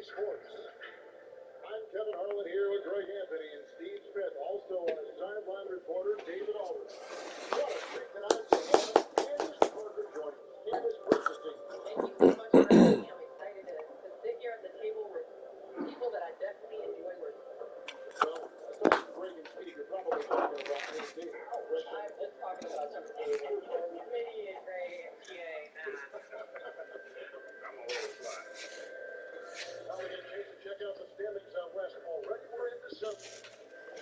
Sports. I'm Kevin Harlan here with Greg Anthony and Steve Smith. Also our sideline reporter, David Aldridge. What a treat tonight to have Candace Parker join us. Candace, interesting. Thank you so much for having me. I'm excited to sit here at the table with people that I definitely enjoy working with. Well, I told Greg and Steve, you're probably talking about this too. I'm just talking about you, David. Committee and Ray and PA, Matt. I'm all over the fly. Now we get a chance to check out the standings out west. Already we're into Sunday.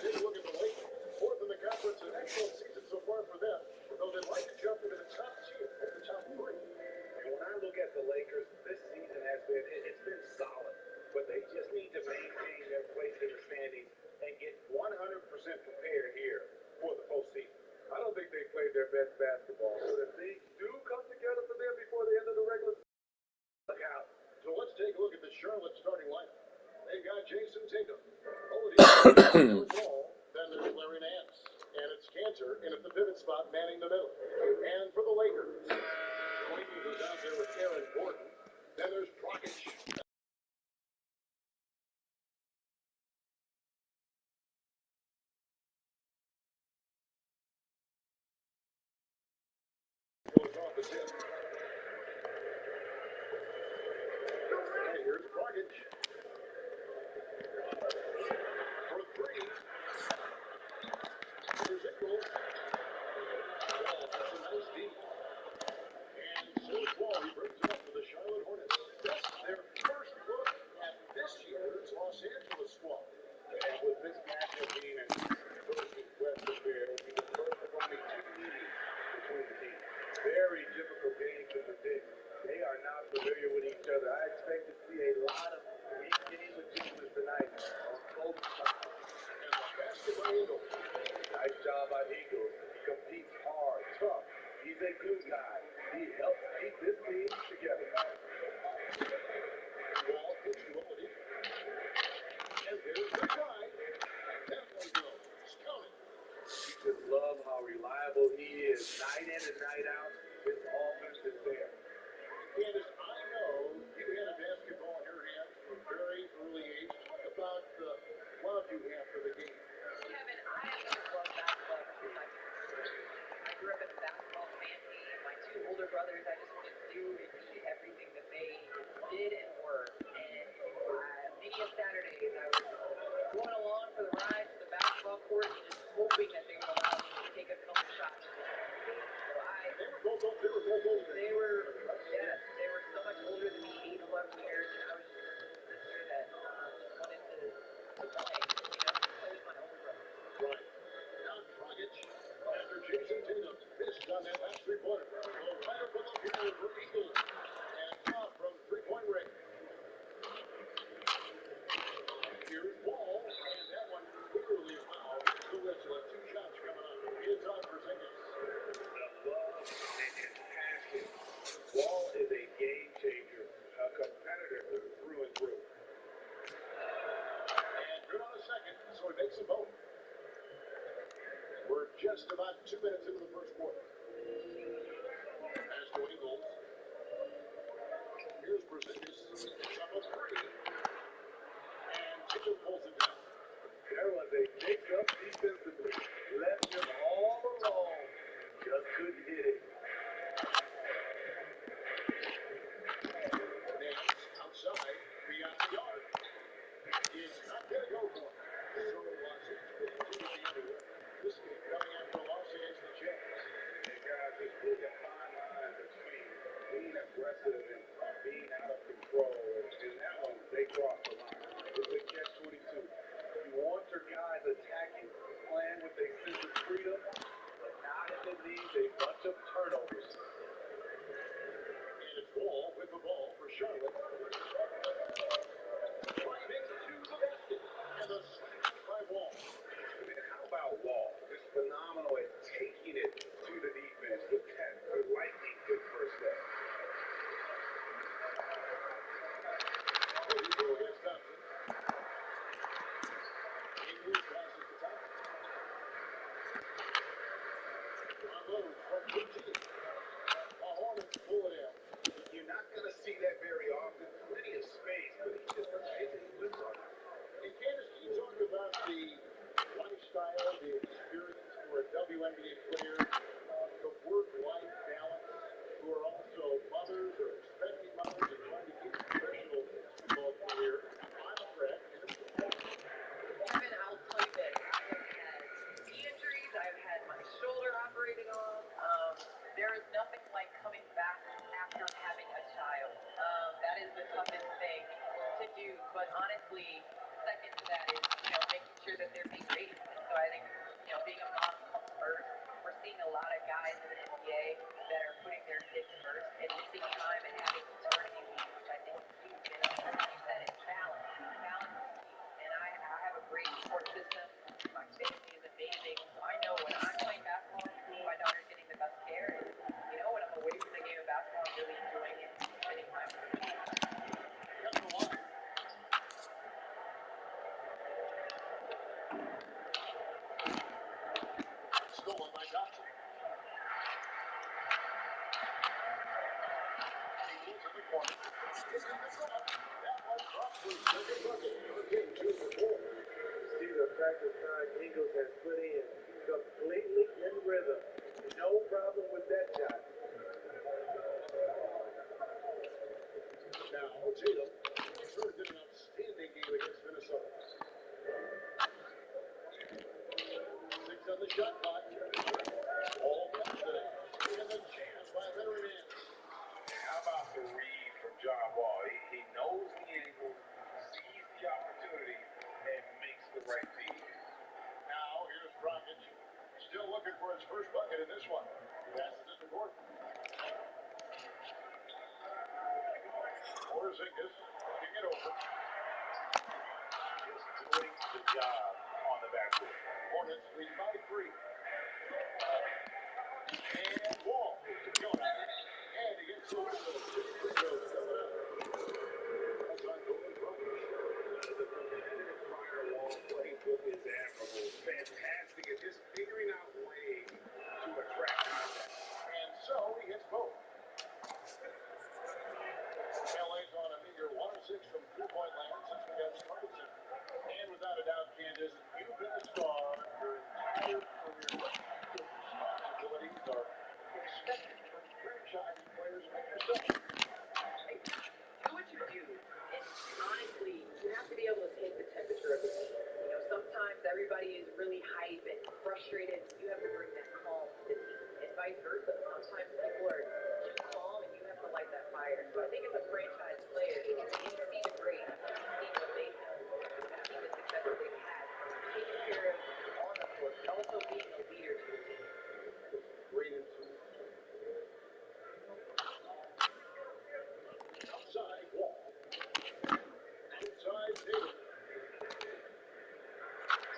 Take a look at the Lakers. Fourth in the conference, an excellent season so far for them. Though they'd like to jump into the top tier, the top three. And when I look at the Lakers, this season has been, it's been solid. But they just need to maintain their place in the standings and get 100% prepared here for the postseason. I don't think they played their best basketball, but if things do come together for them before the end of the regular season, look out. So let's take a look at the Charlotte starting lineup. They've got Jason Tatum. Then there's Larry Nance. And it's Cantor in at the pivot spot, manning the middle. And for the Lakers, Queen was out there with Aaron Gordon. Goes off the tip. And here's Dragic. For three. Here's Ingles. Wall, that's a nice deep. And Serge Wall, he brings it up for the Charlotte Hornets. That's their first look at this year's Los Angeles squad. And with this matchup being an East versus West affair, it'll be the first of only two meetings between the teams. Very difficult game to predict. They are not familiar with each other. I expect to see a lot of in-game adjustments tonight on both sides. And the basket by Ingles. Nice job by Eagles. He competes hard, tough. He's a good guy. He helps keep this team together. Wall pitch to Oladipo. And there's the try. That one goes. It's coming. You just love how reliable he is. Night in and night out, his offense is there. Candace, I know you had a basketball in your hands from a very early age. Talk about the love you have for the game. Kevin, I have always loved basketball ever since I was a kid. I grew up in a basketball family. My two older brothers, I just wanted to do and be everything that they did and were. And many of Saturdays, I was going along for the ride to the basketball court and just hoping that they would allow me to take a couple shots. So They were both older. they were, yes, they were so much older than me, 8, 11 years, and I was just a sister that wanted to play, play with my older brother. Right. Now Dragic after Jason Tatum missed on that last three-pointer. So right up with the field for Eagles. And top from three-point range. Here's Wall. And that one clearly fouled. The whistle and 2 shots coming up. It's on for Zingis. The love and his passion. Wall is a game changer, a competitor through and through. And good on a second, so he makes them both. We're just about 2 minutes into the first quarter. Pass to Ingles. Here's Porzingis. It's up a three. And Tatum pulls it down. There was a mix-up defensively. Left him all alone. Just couldn't hit it. Nance outside, beyond the arc. It's not going to go for him. So Watson, 22 to the other. This game coming after a loss against the Jazz. And guys, there's really a fine line between being aggressive and being out of control. And that one, they crossed the line. It's a catch-22. You want your guys attacking, playing with a sense of freedom, but not if it leaves a bunch of turnovers. And it's Wall with the ball for Charlotte. Driving to the basket. And the slash by Wall. And how about Wall? Just phenomenal at taking it to the defense. Look at the lightning good first step. Oladipo against Thompson. Ingles passes to Thompson. Unloads from 15. Hornets pull it in. You're not going to see that very often. Plenty of space, but he just doesn't hit any lips on it. And Candace, can you talk about the lifestyle, the experience for a WNBA player, the work-life balance, who are also mothers or expecting mothers and trying to keep a professional basketball career on track in a football? Kevin, I'll tell you this. I have had knee injuries. I've had my shoulder operated on. There is nothing like coming back after having a child. That is the toughest thing to do. But honestly, second to that is, making sure that they're being raised. And so I think, being a mom comes first. We're seeing a lot of guys in the NBA that are putting their kids first and missing time and having paternity leave, which I think is huge. And like you said, it's balance. Balance is key. And I have a great support system. My family is amazing. So I know when I'm playing basketball in school, my daughter's getting the best care. And, when I'm away from the game of basketball, I'm really enjoying it and spending time with them. Cut the line. Stolen by Thompson. He's in the corner. It's in the zone. That one drops for his second bucket. Hurricane 2 for 4. See the practice time Ingles has put in. Completely in rhythm. No problem with that shot. Now, Tatum. Sure did an outstanding game against Minnesota. 6 on the shot clock. All past it. And the jam by veteran Nance. How about the read from John Wall? He knows the angle, sees the opportunity, and makes the right feed. Now, here's Rockets. Still looking for his first bucket in this one. Passes it to Gordon. Porzingis looking it over. Just doing the job on the backboard. Hornets lead by 3. And Wall. Jonah. And he gets the whistle. Free throws coming up. That's on Goran Dragic. The competitive firewall playbook is admirable. Fantastic at just figuring out ways to attract contact. And so he hits both. LA's on a meager 106 from three-point land since we got started. And without a doubt, Candace, you've been a star your entire career. Your responsibilities are expected from franchise players like yourself. Do what you do. And honestly, you have to be able to take the temperature of the team. You know, sometimes everybody is really hype and frustrated. You have to bring that calm to the team. And vice versa. Sometimes people are too calm and you have to light that fire. So I think as a franchise player, you see the great, you see what they've done. You see the success that they've had. Taking care of on the court, but also being a leader to the team. Great influence. Outside Wall. Outside Tatum.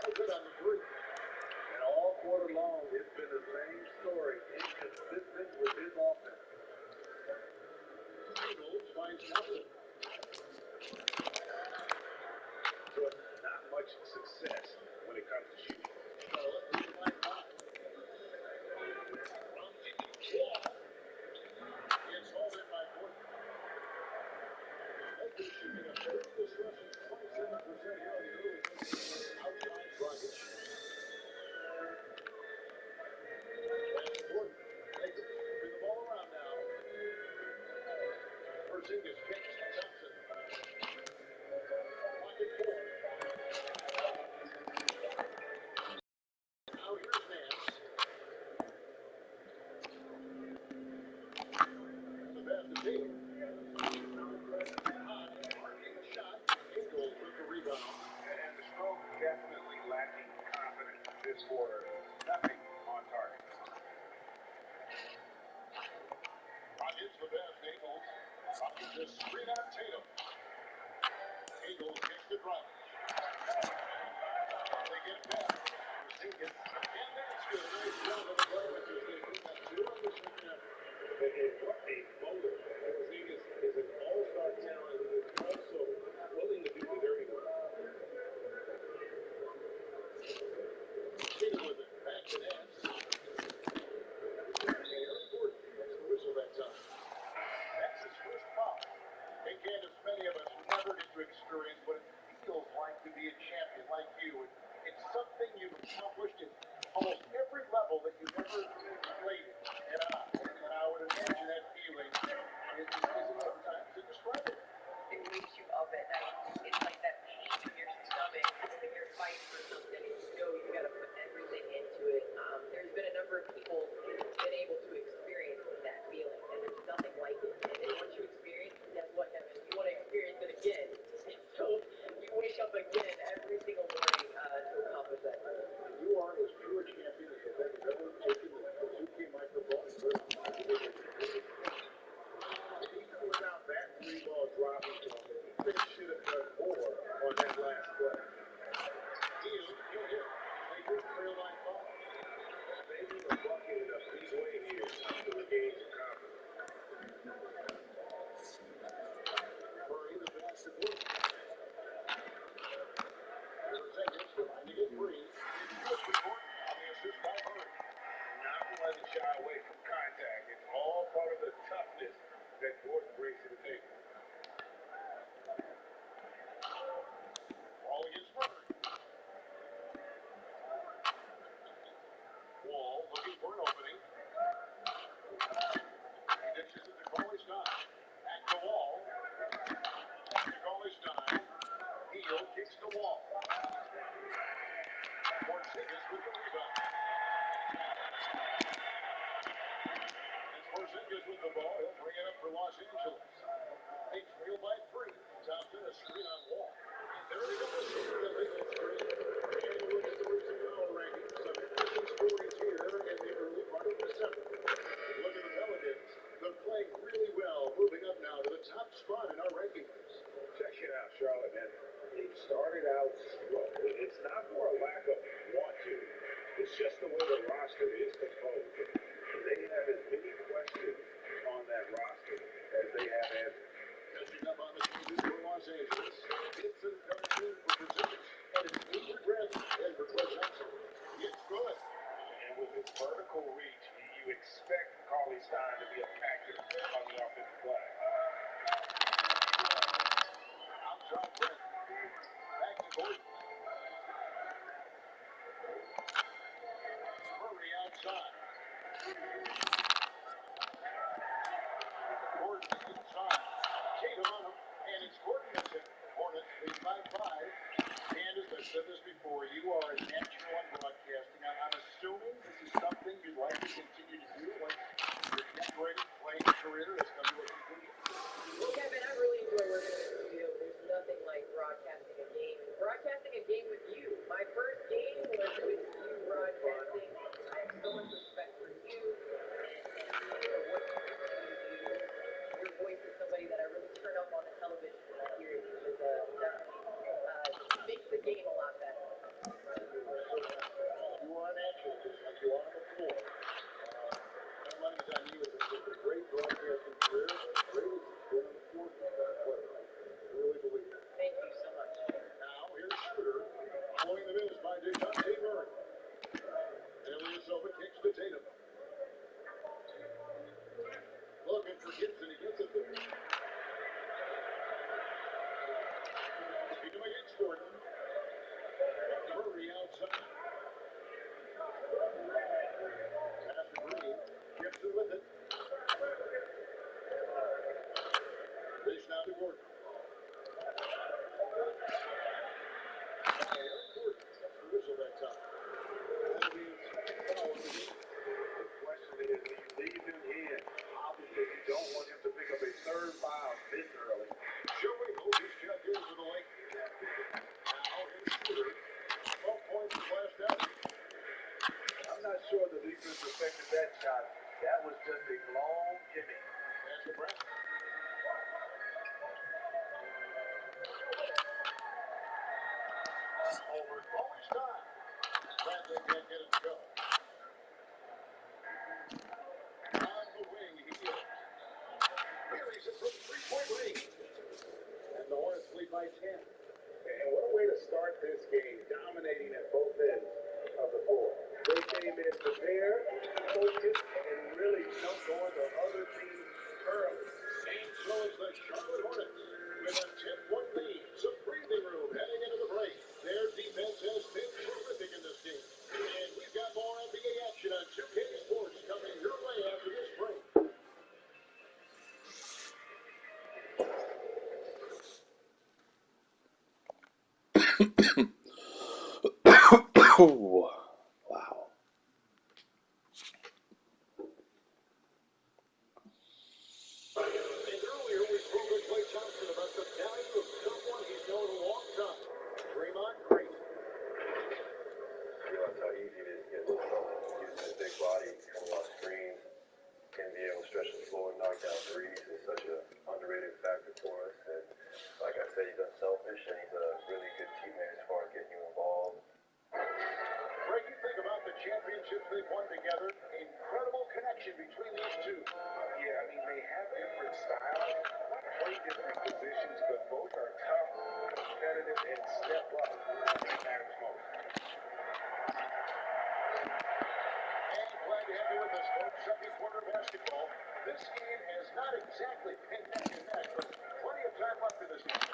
Oh, good on the three. And all quarter long, it's been the same story. Inconsistent with his offense. Ingles finds Thompson. But not much success when it comes to shooting. Charlotte leads by 5. Wall. It's hauled in by Gordon. Lakers shooting a third. This Russian's 27% here on the early game. Outside Dragic. Pass to Gordon. Lakers moving the ball around now. Porzingis kicks to Thompson. Pocket 4. Now here's Nance. And the pass to Tatum. High, arcing shot. Ingles with the rebound. And the stroke definitely lacking confidence this quarter. Nothing on target. Rockets the pass to Ingles. Rockets a screen on Tatum. Ingles kicks to Dragic. They get it back. Porzingis. And that's good. Nice job of the Blazers. They put that 2 on the second effort. And what a motor. Porzingis is an all-star talent who is also willing to do the dirty work. Tatum with it. Back to Nance. And Eric Gordon gets the whistle that time. That's his first foul. Hey, Candace, many of us never get to experience what it feels like to be a champion like you. It's something you've accomplished in almost every level that you've ever played in. And I would imagine that feeling is sometimes indescribable. It wakes you up at night. It's like that pain in your stomach when you're fighting for something and you know you got to put everything into it. There's been a number of people who've been able to experience that feeling, and there's nothing like it. And then once you experience it, guess what, Kevin? You want to experience it again. And so you wake up again every single morning to accomplish that. You are as true a champion as the has ever taken the Suzuki microphone and put it on the television. Even without that three-ball dropping zone, the defense should have done more on that last play. Hield, he'll hit. Lakers trail by 5. They need a bucket in a big way here to regain some confidence. Murray the pass to Gordon. Porzingis trying to get free. It's good for Gordon on the assist by Murray. Not one to shy away from contact. It's all part of the toughness that Gordon brings to with the rebound. It's Porzingis with the ball. He'll bring it up for Los Angeles. They trail by 3. Thompson, a screen on Wall. There they go, the shooter that leads the screen. And look at the recent power rankings. Some interesting stories here in the early part of December. Look at the Pelicans. They're playing really well, moving up now to the top spot in our rankings. Check it out, Charlotte, man. It started out slow. It's not for a lack of want to. It's just the way the roster is composed. They have as many questions on that roster as they have answers. Catching up on the changes for Los Angeles. Gibson coming in for Porzingis. And it's Adrian Bradley in for Klay Thompson. It's good. And with his vertical reach, you expect Cauley Stein to be a factor on the offensive glass. Outside Brent. Back to Gordon. Murray outside. Gordon inside. Tatum on him. And it's Gordon missing. Hornets lead by 5. And as I've said this before, you are a natural on broadcasting. I'm assuming this is something you'd like to continue to do once your decorated playing career has come to a conclusion. Well, Kevin, I really enjoy working in the studio, but there's nothing like broadcasting a game. Broadcasting a game with you. My first game was with you broadcasting. I have so much respect for you and for what you continue to do. Your voice is somebody that I really turn up on the television when I hear it, because definitely makes the game a lot better. You are natural, just like you are on the floor. No money's on you. It's a great broadcasting career. Great as it's been on the floor. I really believe it. Thank you so much. Now, here's Shooter. Following the miss by DeJounte Murray. And Ilyasova kicks to Tatum. Looking for Gibson. He gets it there. Tatum against Gordon. Murray outside. Pass to Green. Gibson with it. Dish now to Gordon. Aaron Gordon. That's the whistle that time. That means foul on the game. The question is, do you leave him in? Obviously, you don't want him to pick up a third foul this early. Joey holds his check in for the Lakers. Now here's Shooter. 12 points last out. I'm not sure the defense affected that shot. That was just a long gimme. Pass to Brent. Over Always time. Bradley can't get it to go. On the wing, he is. Carries it from three-point range. And the Hornets lead by 10. And what a way to start this game, dominating at both ends of the floor. They came in prepared, focused, and really jumped on the other team early. And so it's the Charlotte Hornets with a 10-point lead. Some breathing room heading into the break. Their defense has been terrific in this game. And we've got more NBA action on 2K Sports coming your way after this break. Oh, wow. And earlier we spoke with Klay Thompson about the value of someone he's known a long time. Draymond Green. Realize how easy it is to get in trouble. Using his big body, coming off screens, and be able to stretch the floor and knock down threes is such an underrated factor for us. And like I said, he's unselfish and he's a really good teammate as far as getting you involved. Greg, you think about the championships they've won together. Incredible connection between these two. Yeah, I mean, they have different styles, play different positions, but both are tough, competitive, and step up when it matters most. And glad to have you with us, folks. Second quarter basketball. This game has not exactly been neck and neck, but plenty of time left in this game.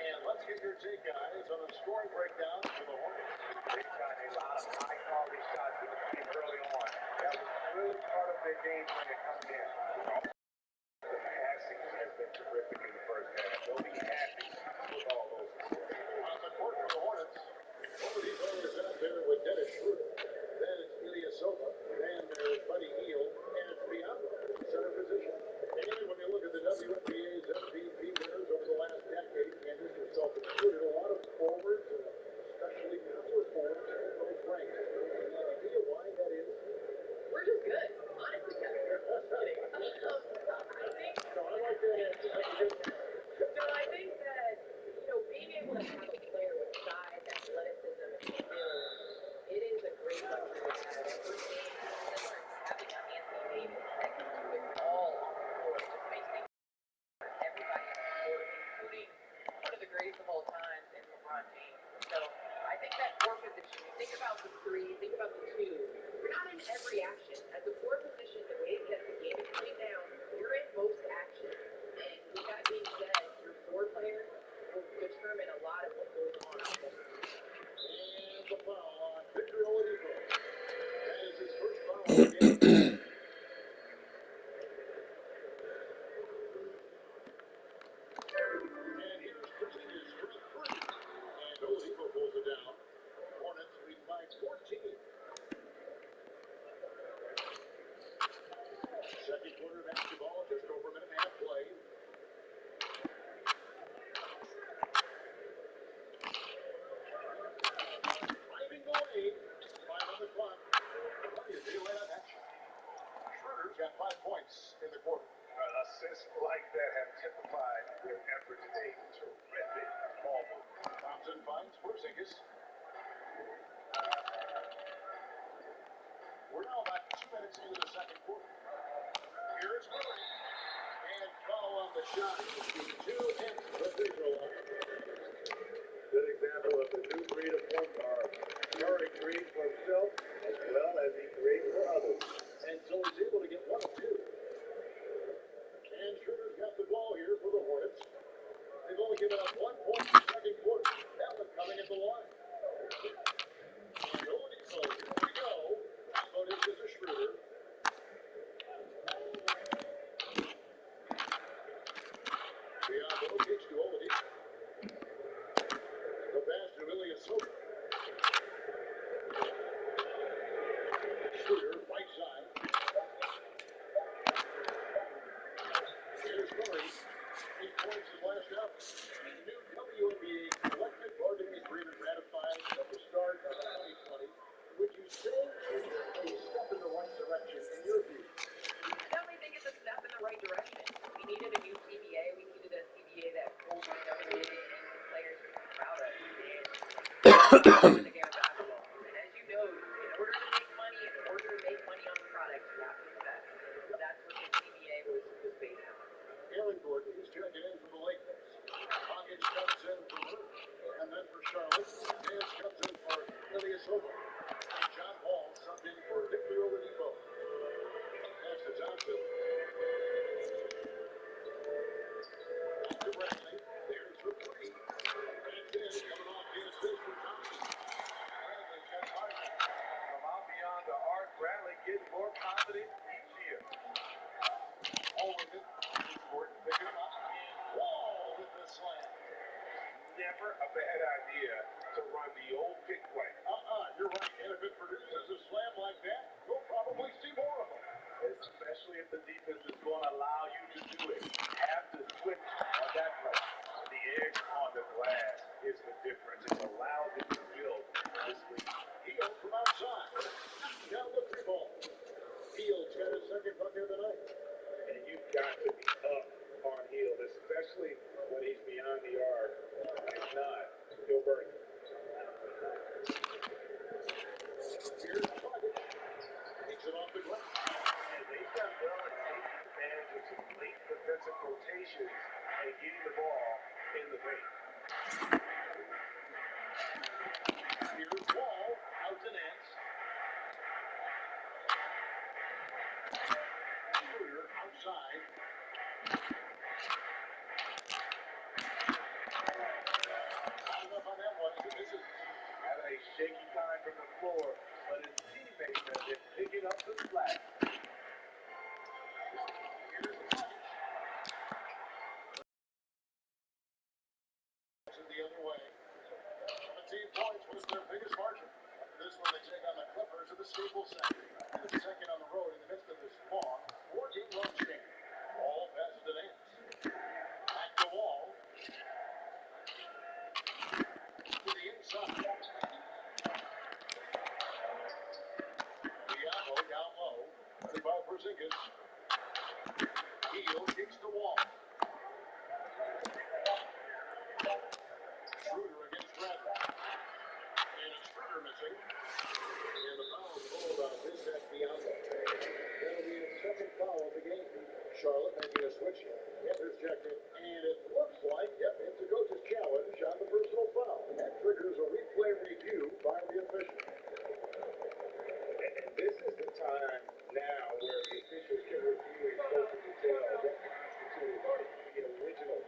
And let's get your take, guys, on the scoring breakdown for the Hornets. They've got a lot of high-quality shots in the game early on. That was really part of their game plan coming in. The passing has been terrific in the first half. They'll be happy with all those. On the court for the Hornets, one of these players out there with Dennis about the 3, think about the 2. You're not in every action. At the 4 position, the way that the game is playing now, you're in most actions. And with that being said, your 4 player will determine a lot of what goes on out there. And the foul on Victor Oladipo. That is his first foul of the game. And here's Porzingis for a 3. And Oladipo pulls it down. Hornets lead by 14. Second quarter basketball, just over a minute and a half played. Driving the lane, 5 on the clock. Plenty of daylight on action. Schroeder's got 5 points in the quarter. Assists like that have typified their effort today. Terrific ball movement. Thompson finds Porzingis. We're now about 2 minutes into the second quarter. Here's Murray. And foul on the shot. 2 hits the visual line. Good example of the new breed of point guard. Murray creates for himself as well as he creates for others. And so he's able to get 1 of 2. And Schroeder's got the ball here for the Hornets. They've only given up 1 point in the second quarter. That one coming at the line. And Oladipo, here we go. But it is a Schroeder. Biombo kicks to Oladipo. The pass to Ilyasova. Schroeder, right side. Here's Murray. 8 points in last out. New WNBA collective bargaining agreement ratified at the start of 2020. Would you say it is a step in the right direction in your view? I definitely think it's a step in the right direction. We needed a new CBA. We needed a CBA that holds WNBA teams and players to be proud of. And the game of basketball. And as you know, in order to make money on the product, you have to invest. That's what the CBA was based on. Aaron Gordon is checking in for the Lakers. Hawkins comes in for Murray. And then for Charlotte, Nance comes in for Ilyasova. And John Wall subbed in for Victor Oladipo. Pass to Thompson. Back to Bradley. There's the 3. That's in. Coming off the assist for Thompson. Bradley's got margin. From out beyond the arc, Bradley gets more confident each year. All with it. Gordon picking him up. Wall with the slam. Never a bad idea to run the old pick play. You're right. And if it produces a slam like that, we'll probably see more of them. Especially if the defense is going to allow you to do it. Have to switch on that play. The edge on the glass is the difference. It allows it to build this lead. Hield from outside. Down the 3 ball. Field's got his second bucket of the night. And you've got to be up on Hield, especially when he's beyond the arc. If not, he'll burn you. Here's Dragic. Takes it off the glass. And they've done well at taking advantage of some late defensive rotations and getting the ball in the paint. Here's Wall. Out to Nance. Schroeder outside. Not enough on that one. This is Having a shaky time from the floor, but his teammates have been picking up the slack. here's Dragic. The other way. 17 points was their biggest margin. This one they take on the Clippers at the Staples Center. And the second on the road in the midst of this long 14 run streak. All passes to Nance. Back to Wall. To the inside. Diallo down low. Running by Porzingis. Hield kicks to Wall. Schroeder against Bradley. And it's Schroeder missing. And the foul is called on Vincent Biombo. That'll be his second foul of the game.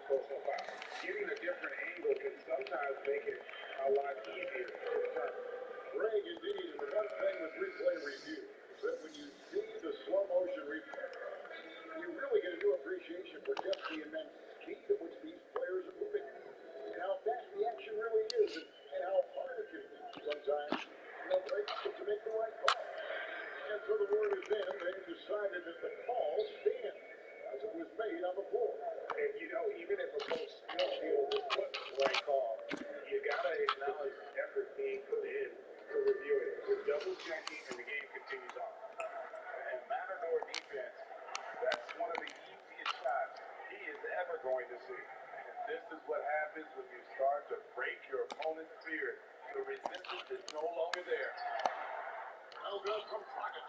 personal foul. Getting a different angle can sometimes make it a lot easier to determine. Greg, indeed, and the one thing with replay review is that when you see the slow motion replay, you really get a new appreciation for just the immense speed at which these players are moving, and how fast the action really is, and how hard it can be sometimes, Greg, to make the right call. And so the word is in, they decided that the call stands as it was made on the floor. And even if a coach still feels it wasn't the right call, you gotta acknowledge the effort being put in to review it. We're double checking and the game continues on. And Matador defense, that's one of the easiest shots he is ever going to see. And this is what happens when you start to break your opponent's spirit. The resistance is no longer there. Well done from Dragic.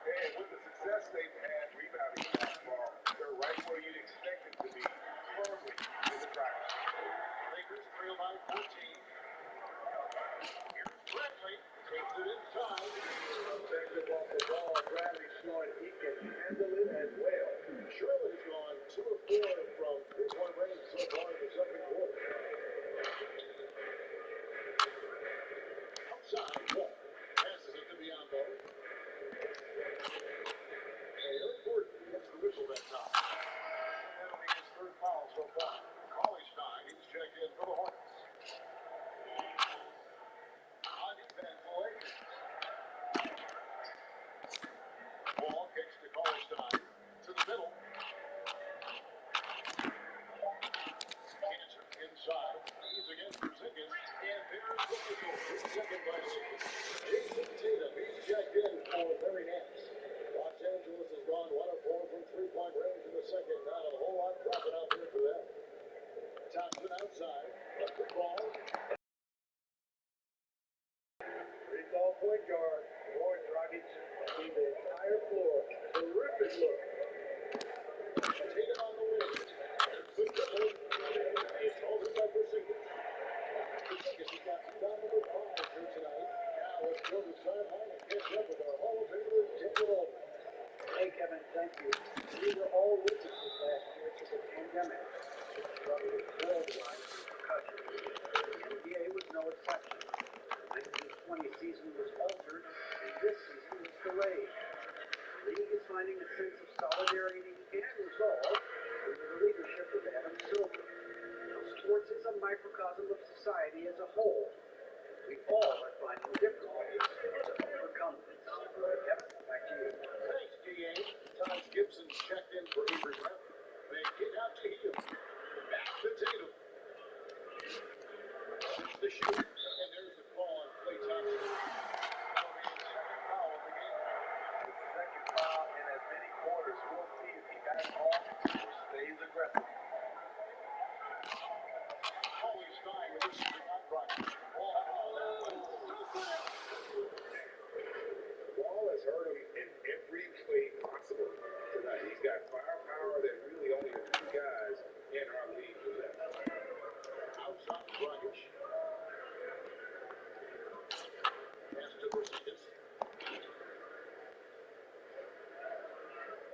And with the success they've had rebounding basketball, they're right where you'd expect them to be, firmly in the drive. Lakers trail by 14. Here's Bradley. Takes it inside. Effective off the ball. Bradley showing he can handle it as well. Charlotte has gone 2 of 4 from three-point range so far in the second quarter. Outside, Paul passes it to Biombo. And Eric Gordon gets the whistle that time. That'll be his third foul so far. Cauley-Stein, he's checked in for the Hornets. On defense, the Lakers. Ball kicks to Cauley-Stein to the middle. Cancer inside. He's against Porzingis. And there's the whistle. 3-second violation. Jason Tatum, he's checked in for Larry Nance. Los Angeles has gone 1 of 4 from three-point range in the second. Not a whole lot dropping out there for them. Thompson outside. Up the ball. Three-ball point guard. Roy Dragic see the entire floor. Terrific look. Tatum on the wing. There's the dribble. It's over by Porzingis. Porzingis has got rebound number 5 here tonight. Now let's go to the sideline and catch up with our Hall of Famer, Daniel Aldridge. Hey, Kevin, thank you. We were all witnesses last year to the pandemic. It struck worldwide repercussions. The NBA was no exception. The 1920 season was altered, and this season was delayed. The league is finding a sense of solidarity and resolve under the leadership of Adam Silver. Now, sports is a microcosm of society as a whole. We all are finding different ways to overcome this. Kevin, back to you. Thanks, D.A. Taj Gibson's checked in for Avery Bradley. They get out to Hill. Back to Tatum. Shoots the shoot. And there's the call on Klay Thompson. That'll be his second foul of the game. Second foul in as many quarters. We'll see if he backs off or stays aggressive. Cauley-Stein releasing on Dragic. Ball Ball has hurt him in every way possible tonight. He's got firepower that really only a few guys in our league possess. outside Dragic. Pass to Porzingis.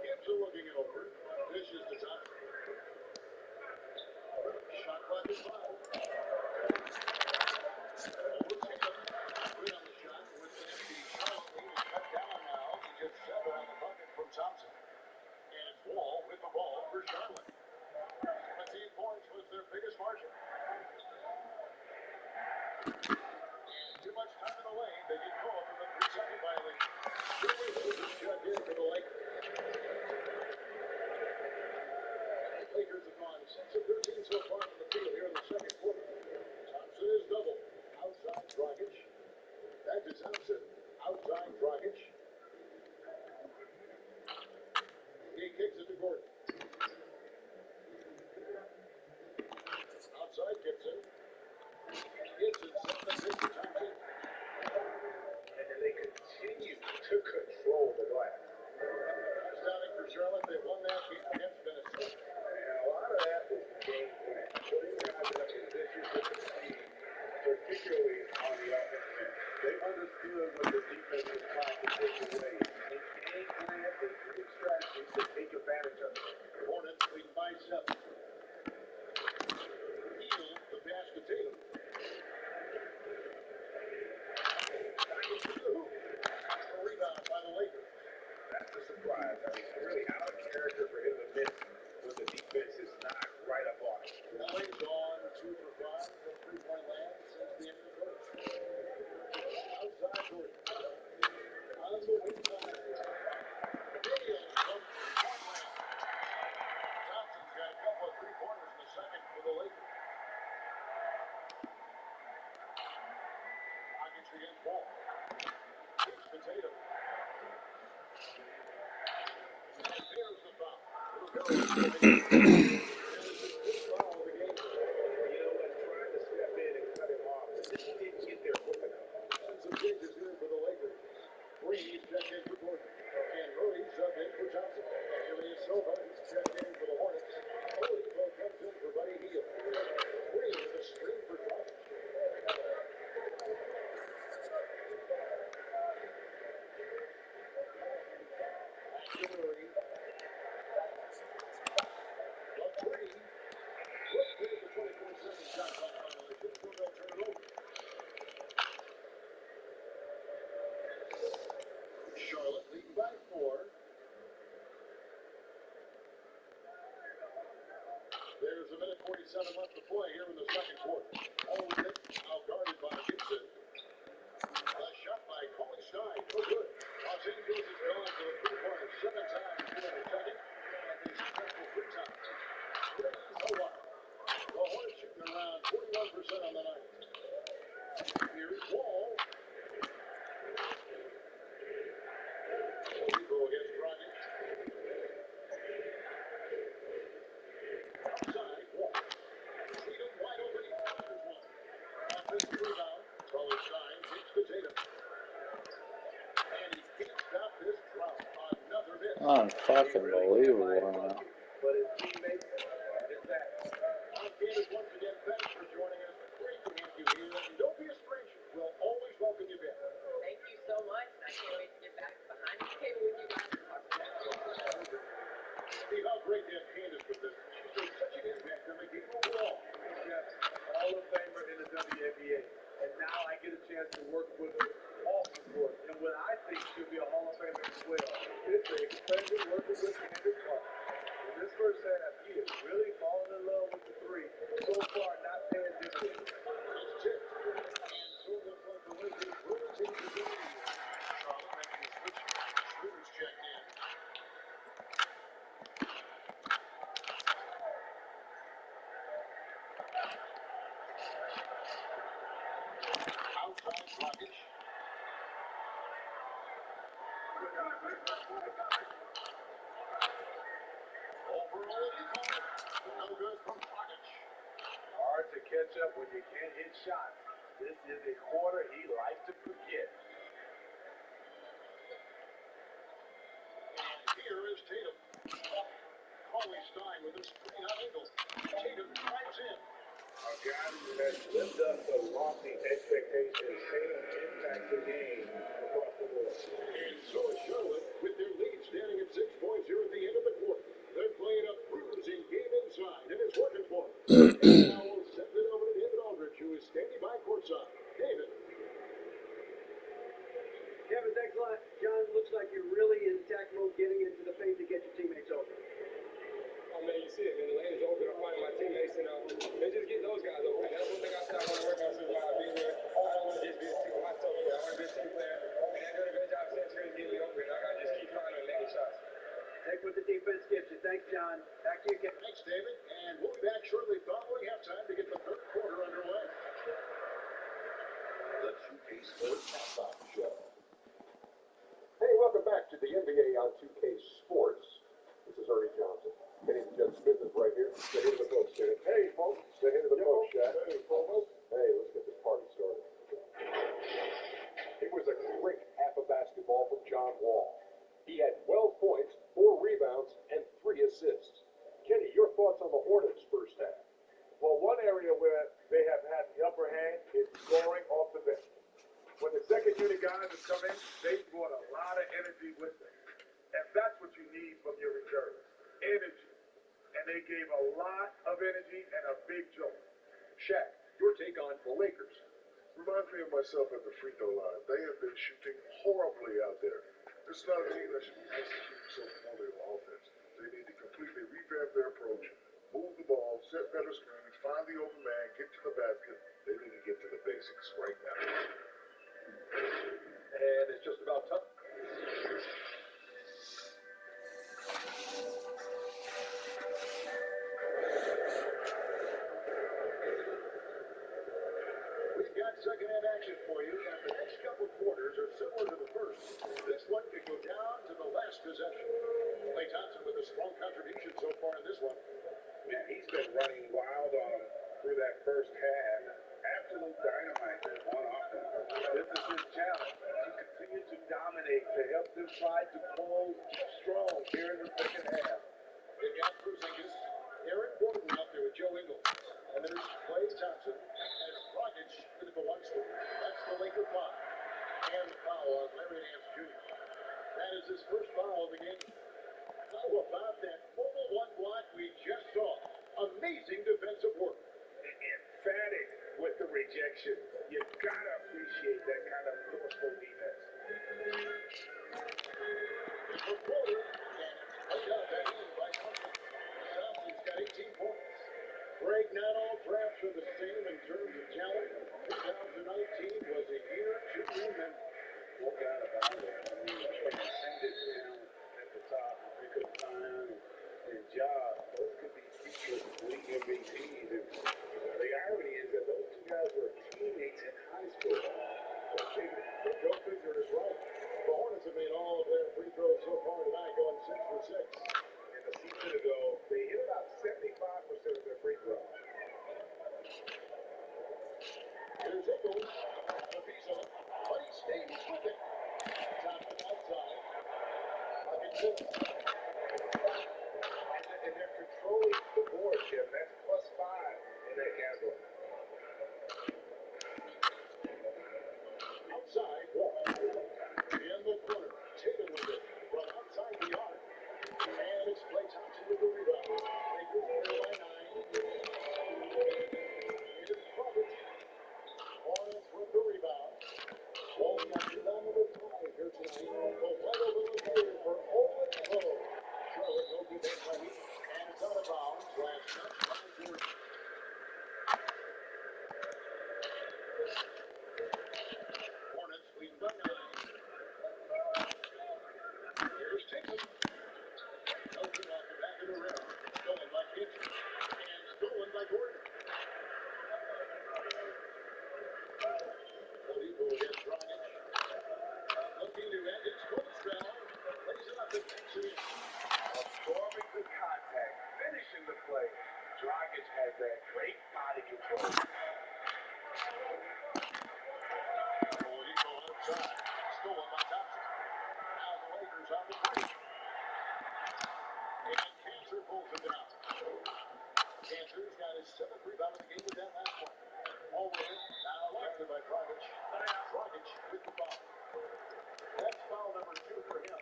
Gibson looking it over. Dishes to Thompson. Shot clock is 5. Over Tatum. Good on the shot with an empty shot lead. It's cut down now to just 7 on the bucket from Thompson. And it's Wall with the ball for Charlotte. 17 points was their biggest margin. And too much time in the lane. They get called for the 3-second violation. Two whistles are checked in for the Lakers. Lakers have gone 6 of 13 so far from the field here in the second quarter. Thompson is double. Outside Dragic. Back to Thompson. Outside Dragic. He kicks it to Gordon. Outside Gibson. Gibson sets the Some changes here for the Lakers. Green checked in for Gordon. And Murray subbed in for Johnson. Julius Silva is checked in for the Hornets. Oladipo comes in for Buddy Hield. Green with a screen for Johnson. Murray. The three. Let's pick up the 24-second shot clock violation. So they'll turn it over. Charlotte leading by 4. There's a minute 47 left to play here in the second quarter. Oladipo out guarded by Gibson. A shot by Coley Stein. No good. Los Angeles has gone to the three-pointer 7 times here in the second. And a successful 3 times. Threes, no luck. The Hornets shooting around 41% on the night. Here's Wall. Oladipo against Dragic. Outside, Wall. Tatum wide open. He fires one. Offensive rebound. Coley Stein takes to Tatum. And he can't stop this drought. Another miss. Unfucking-believable, man. But his teammates, it's that. Candace, once again, thanks for joining us. Great to have you here. And don't be a stranger. We'll always welcome you back. Thank you so much. I can't wait to get back behind the table with you guys and talk about it. Steve, how great to have Candace with us. She's made such an impact on the game overall. Yes, Hall of Famer in the WNBA. And now I get a chance to work with her off the court. And what I think she'll be a Hall of Famer as well. It's a pleasure working with Candace Clark. In this first half, he is really falling in love with the three. So far, not paying dividends. It's tipped. And so looks like the Lakers will take the game here. Charlotte making a switch. Schroeder's checked in. Outside Dragic. Over Oladipo. No good from Dragic. Hard to catch up when you can't hit shots. This is a quarter he likes to forget. And here is Tatum. Coley Stein with a screen on Engel. Tatum drives in. A guy who has lived up to lofty expectations. Tatum impacts the game across the board. And so is Charlotte with their lead standing at 6 points here at the end of the quarter. They're playing a bruising game inside, and it's working for them. And now we'll send it over to David Aldridge, who is standing by courtside. David. Kevin, thanks a lot. John, looks like you're really in attack mode, getting into the paint to get your teammates open. Oh man, you see it, man. The lane's open. I'm finding my teammates, and they just get those guys open. That's one thing I said I want to work on since my being I don't want to just be a team myself. I want to be a team player, and they're doing a good job since here to get me open. I gotta just keep trying to make shots. Take what the defense gives you. Thanks, John. Back to you, Kevin. Thanks, David. And we'll be back shortly following halftime to get the third quarter underway. The 2K Sports Halftime Show. Hey, welcome back to the NBA on 2K Sports. This is Ernie Johnson. Kenny Jet Smith is right here. Say hey to the folks, Kenny. Hey, folks. Say hey to the folks, Shaq. Hey, folks. Hey, let's get this party started. It was a great half of basketball from John Wall. He had 12 points, 4 rebounds, and 3 assists. Kenny, your thoughts on the Hornets' first half? Well, one area where they have had the upper hand is scoring off the bench. When the second unit guys have come in, they brought a lot of energy with them. And that's what you need from your reserves. Energy. And they gave a lot of energy and a big jolt. Shaq, your take on the Lakers. Reminds me of myself at the free throw line. They have been shooting horribly out there. This is not a team that should be executing so poorly on offense. They need to completely revamp their approach, move the ball, set better screens, find the open man, get to the basket. They need to get to the basics right now. And it's just about time. We've got second-hand action for you, and the next couple quarters are similar to the first. This one could go down to the last possession. Klay Thompson with a strong contribution so far in this one. Man, he's been running wild on him through that first half. Absolute dynamite on offense. This is his challenge to continue to dominate, to help them try to close strong here in the second half. They got Porzingis, Aaron Gordon out there with Joe Ingles. And there's Klay Thompson as Dragic into the one spot. That's the Laker foul. And the foul on Larry Nance Jr. That is his first foul of the game. How about that mobile one block we just saw? Amazing defensive work. Emphatic with the rejection. You've got to appreciate that kind of forceful defense. The floater, and it's played out that in by Thompson. Thompson's got 18 points. Greg, not all drafts are the same in terms of talent. 2019 was a year to remember. No doubt about it. I mean, transcended down at the top. Pick up time and job. Those could be future league MVPs. And the irony is that those two guys were teammates in high school. The Joe Finger is right. The Hornets have made all of their free throws so far tonight, going 6 for 6. And a season ago, they hit about 75% of their free throws. Here's Ingles. A piece of it. But he stays with it. Thompson outside. Pocket And they're controlling the board, Jim. That's +5 in that gamble. outside. Wall. In the corner. Tatum with it. From outside the arc. And it's Klay Thompson with the rebound. Lakers trail by 9. Here's Robert. Hornets with the rebound. Ball got rebound number 5 here tonight. The wide open look for Oladipo. Charlotte no defense by Heat. And it's out of bounds. Last touch by Jordan. Hornets lead by 9. Here's Tatum. Elton off the back of the rim. Stolen by Gibson. And stolen by Gordon. Oladipo against Dragic. Looking to end his cold spell. Lays it up and takes it in. Absorbing the contact, finishing the play. Dragic has that great body control. Oladipo outside. Stolen by Thompson. Now the Lakers on the break. And Cancer pulls it down. Cancer's got his 7th rebound of the game with that last one. All with it. Now lifted by Dragic. Dragic with the foul. That's foul number 2 for him.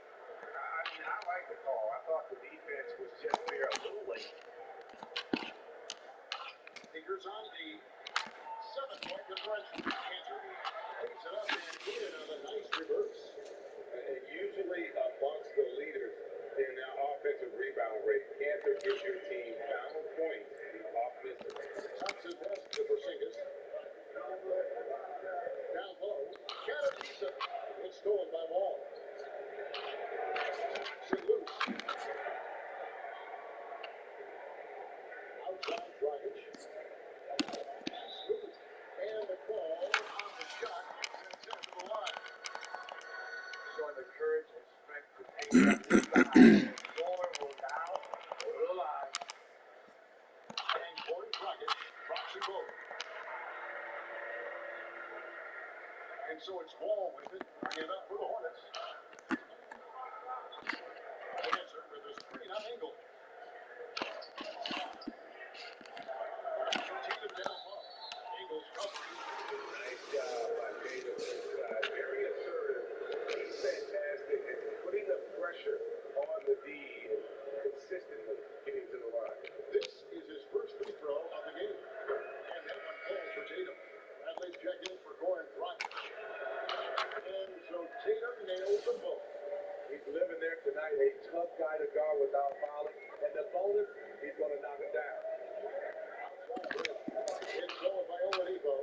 I like the call. I thought the defense was just there a little late. Fingers on D. 7-point differential. Cancer lays it up and in on a nice reverse. And usually amongst the leaders in the offensive rebound rate, Cantor gives your team down points offensively. Thompson pass to Porzingis. Down low. Got a piece of it. It's stolen by Wall. Thompson loose. Outside Dragic. Smooth. And the call on the shot. Sends him to the line. Showing the courage and strength to take that side. Scorer will now go to the line. And Corey Dragic drops it over. And so it's Wall with it. Bring it up for the Hornets. Answer with a screen on Angle. Tatum down low. Angle's covered. Nice job by Tatum. Very assertive. He's fantastic at putting the pressure on the D and consistently getting to the line. This is his first free throw of the game. And that one falls for Tatum. Bradley's checked in for Goran Dragic. And so Tatum nails them both. He's living there tonight, a tough guy to guard without fouling. And the bonus, he's going to knock it down. It's stolen by Oladipo.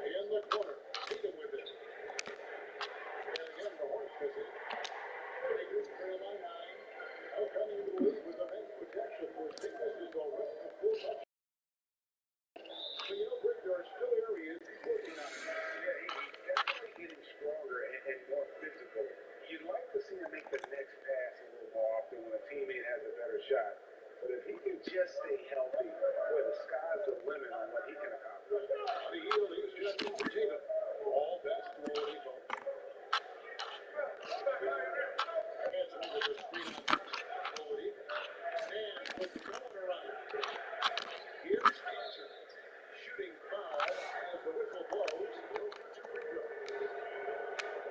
In the corner. Tatum with it. And again, the Hornets miss it. Lakers trail by 9. Now coming into the league with the bench protection for Porzingis is already a full touch. So you know, Greg, there are still areas he's working on. Yeah, he's definitely getting stronger and more physical. You'd like to shot. But if he can just stay healthy, boy, the sky's the limit on what he can accomplish. On the heel, he's just into Tatum. All best to Oladipo. Anthony with the screen on Oladipo. And with the corner around. Here's Cancer. Shooting foul as the whistle blows. He'll shoot two free throws.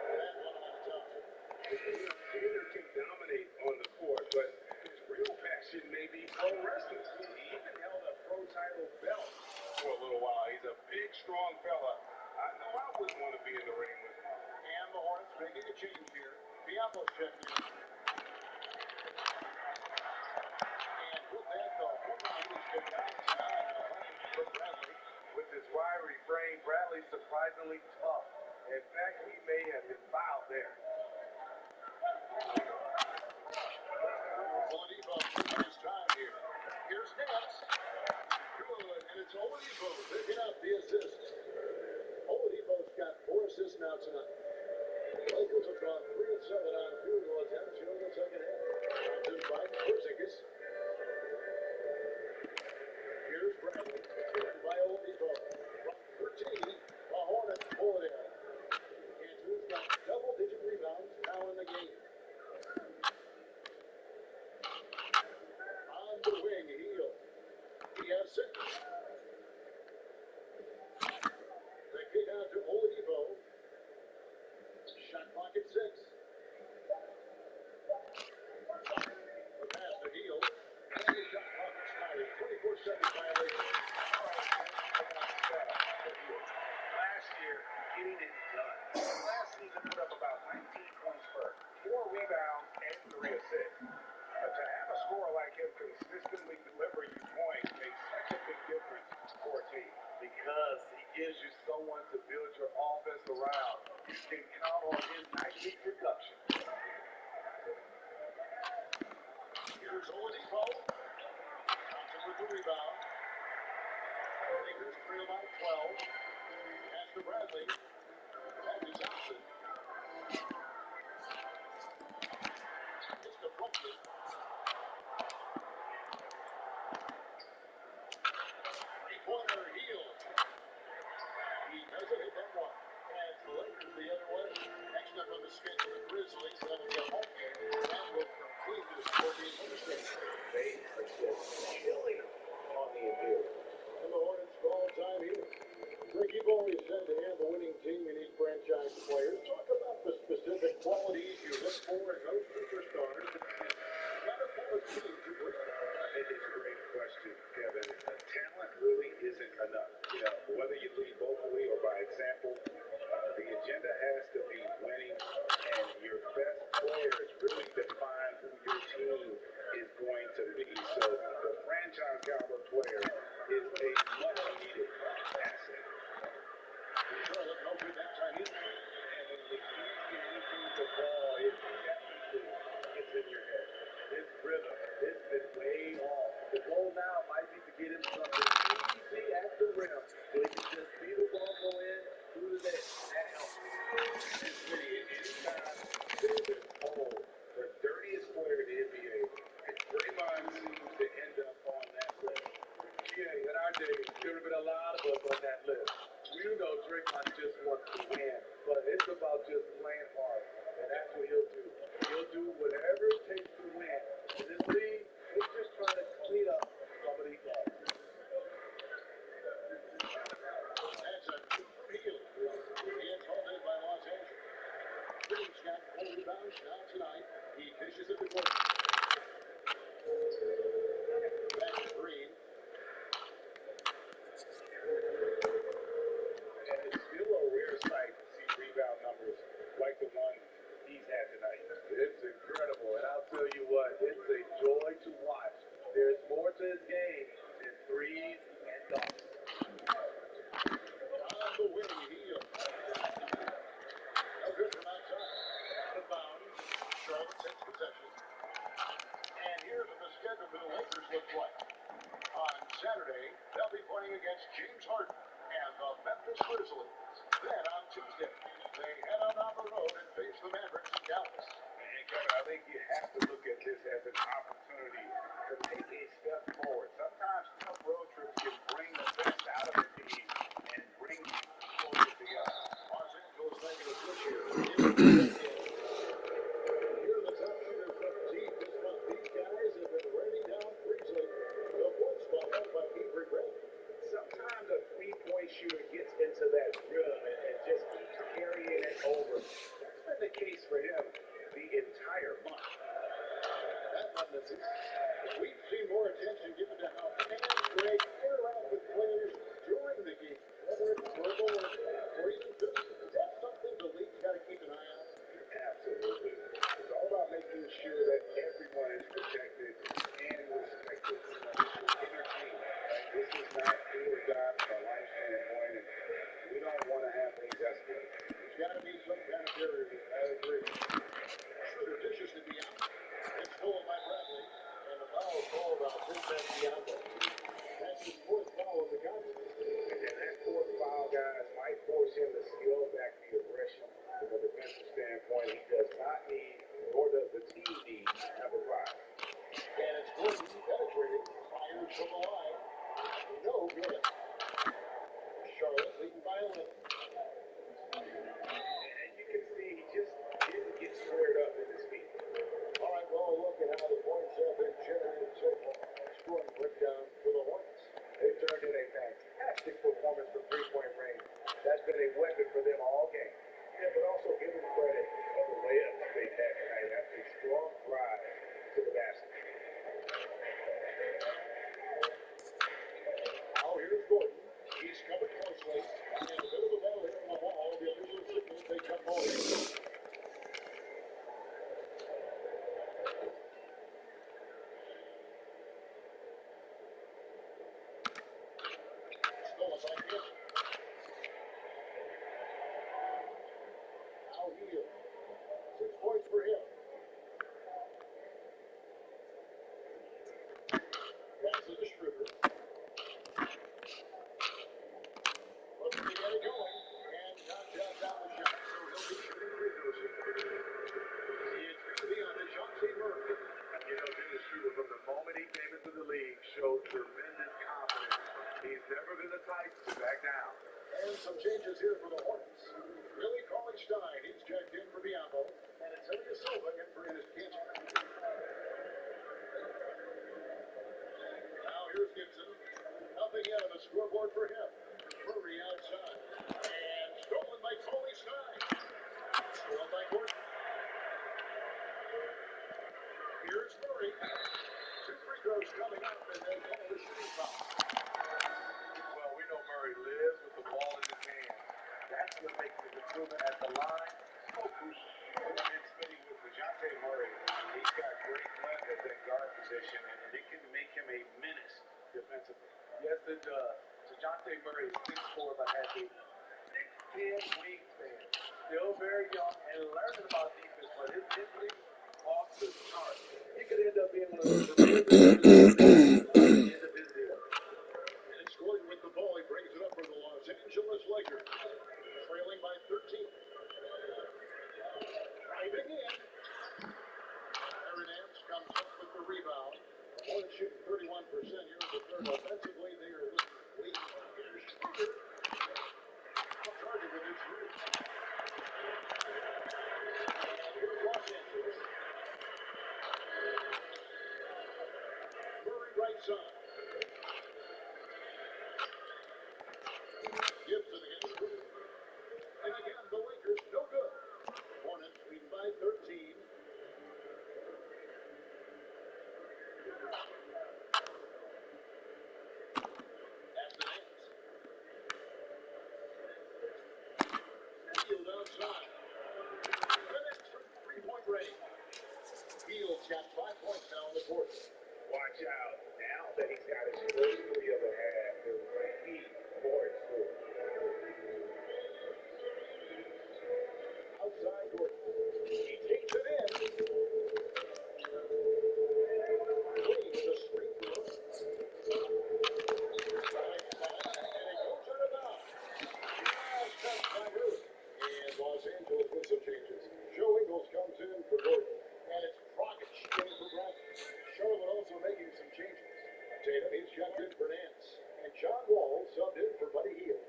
And one on Thompson. Taylor can dominate on the court, but his real passion may be pro wrestling. He even held a pro title belt for a little while. He's a big, strong fella. I know I wouldn't want to be in the ring with him. And the Hornets making a change here. Diablo's checking in. And with that, the home run is good down. For Bradley. With his wiry frame, Bradley's surprisingly tough. In fact, he may have been fouled there. Oladipo taking his time here. Here's Nance. Good, and it's Oladipo picking up the assist. Oladipo's got 4 assists now tonight. Lakers have gone 3 of 7 on field goal attempts here in the second half. Thompson by Porzingis. Here's Bradley, taken by Oladipo. From 13, the Hornets pull it in. Andrews got double-digit rebounds now in the game. On the wing, Heel. He has 6. The kick out to Oladipo. Shot clock at 6. The pass to Heel. And his shot clock expired. 24-second violation. Last year, getting it done. Last season put up about 19 points per 4 rebounds and 3 assists. But to have a scorer like him consistently deliver you points makes such a big difference for a team. Because he gives you someone to build your offense around. You can count on his nightly production. Here's Oladipo. Thompson with the rebound. Lakers trail by 12. Pass to Bradley. Back to Thompson. It's deflected. Three-pointer, Heel. He doesn't hit that one. And the Lakers the other way. Next up on the schedule, the Grizzlies. That'll be a home game. That will complete the sport being hosted. They are just chilling on the infield. And the Hornets call time here. Rick, you've always said to have a winning team, you need franchise players. Talk about the specific qualities you look for in those superstars. How to pull a team to win. It's a great question, Kevin. Talent really isn't enough. You know, whether you lead vocally or by example, the agenda has to be winning, and your best players really define who your team is going to be. So the franchise caliber player is a much needed asset. Charlotte, no good that time either. And when the key can move the ball, it definitely gets in your head. His rhythm, it's been way off. The goal now might be to get him something easy at the rim, so he can just see the ball go in through the net. That helps. And see, anytime there's a poll, the dirtiest player in the NBA, and Draymond seems to end up on that list. Yeah, in our day, there have been a lot of us on that list. You know Draymond just wants to win, but it's about just playing hard, and that's what he'll do. He'll do whatever it takes to win. In this league, he's just trying to clean up some of these laws. That's a two from Heel. He is called in by Los Angeles. Green's got 4 rebounds now tonight. He dishes at the corner. Back to Green. And it's still a rare sight to see rebound numbers like the one he's had tonight. It's incredible, and I'll tell you what, it's a joy to watch. There's more to his game than threes and dunks. On the wing, Heel. No good from outside. Out of bounds. Charlotte takes possession. And here's what the schedule for the Lakers looks like. On Saturday, they'll be playing against James Harden and the Memphis Grizzlies. Then on Tuesday, they head out on the road and face the Mavericks in Dallas. And Kevin, I think you have to look at this as an opportunity to final call about Vincent Bianco. That's his fourth foul of the contest. And that fourth foul, guys, might force him to scale back the aggression from a defensive standpoint. He does not need, nor does the team need, number 5. And it's Gordon penetrating, fires from the line. No good. Charlotte leading by 11. And you can see he just didn't get squared up in his feet. All right, well, look at how the points have been generated so far. Scoring breakdown for the Hornets. They've turned in a fantastic performance from three-point range. That's been a weapon for them all game. Yeah, but also give them credit for the layups they've had tonight. That's a strong drive to the basket. Now here's Gordon. He's covered closely. And a bit of a battle here on the wall. The official signals they jump ball here. Stolen by Gibson. Now Heel. 6 points for him. Passes to Schroeder. Looking to get it going. And contact on the shot. So he'll be shooting free throws here. It's going to be on DeJounte Murray. You know, Dennis Schroeder, from the moment he came into the league, showed tremendous confidence. He's never been the type to back down. And some changes here for the Hornets. Billy Cauley-Stein, he's checked in for Bianco. And it's Ilya Silva in for Enes Kanter. Now here's Gibson. Nothing yet on the scoreboard for him. Murray outside. And stolen by Cauley-Stein. Stolen by Gordon. Here's Murray. 2 free throws coming up, and they call the shooting foul. Well, we know Murray lives with the ball in his hand. That's what makes his improvement at the line so crucial. And Smitty, with DeJounte Murray, he's got great length at that guard position, and it can make him a menace defensively. Yes, it does. DeJounte Murray is 6'4", but has a 6'10" wingspan. Still very young and learning about defense, but his intellect off the chart. He could end up being one of those premier defenders at the end of his deal. And scoring with the ball, he brings it up for the Los Angeles Lakers. Trailing by 13. Driving in. Hernandez comes up with the rebound. The Hornets shooting 31% here in the third. Offensively, they are looking weak. Here's Schroeder. Off target with his three. And here's Los Angeles. Murray right side. Gibson against Schroeder. And again, the Lakers no good. Hornets lead by 13. That's the Nets. Field outside. The Nets from 3-point range. Field's got 5 points now in the quarter. Watch out. Now that he's got his first three of the half, there's a key for his score. Outside Gordon. He takes it in. Cleans the screen for him. Right side, and it goes out of bounds. Just touched by Murray. And Los Angeles with some changes. Joe Ingles comes in for Gordon. And it's Dragic in for Bradley. Charlotte also making some changes. Tatum, he's checked in for Nance. And John Wall subbed in for Buddy Hield.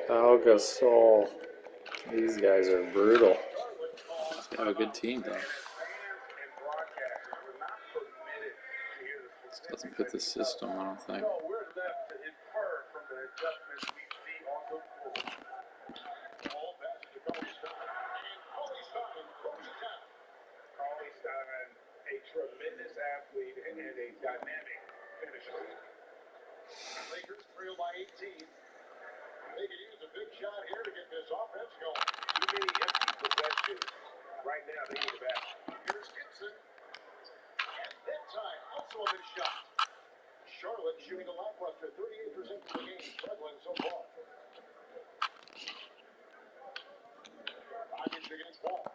Pau Gasol. These guys are brutal. Charlotte calls They have a good team, though. And as fans and broadcasters, we're not permitted to hear the specifics. Doesn't fit the system, I don't think. No, we're left to infer from the adjustments we see on the floor. Ball passes to Cauley-Stein. And Cauley-Stein closes out. Cauley-Stein, a tremendous athlete and a dynamic finisher. Lakers trail by 18. They can use a big shot here to get this offense going. Too many empty possessions. Right now, they need a basket. Here's Gibson. And that time, also a missed shot. Charlotte shooting a lackluster 38% of the game, struggling so far. Rockets against Paul.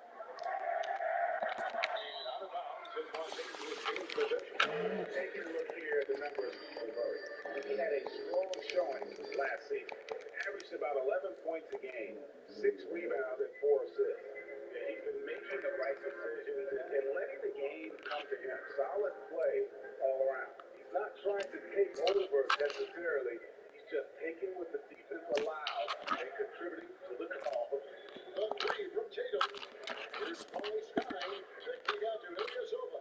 Los Angeles gains possession. Take a look here at the numbers for Murray. He had a strong showing last season. Averaged about 11 points a game, 6 rebounds, and 4 assists. And he's been making the right decisions and letting the game come to him. Solid play all around. He's not trying to take over necessarily. He's just taking what the defense allows and contributing to the cause. The three from Tatum. Here's Paulie Stein. They kick out to Ilyasova.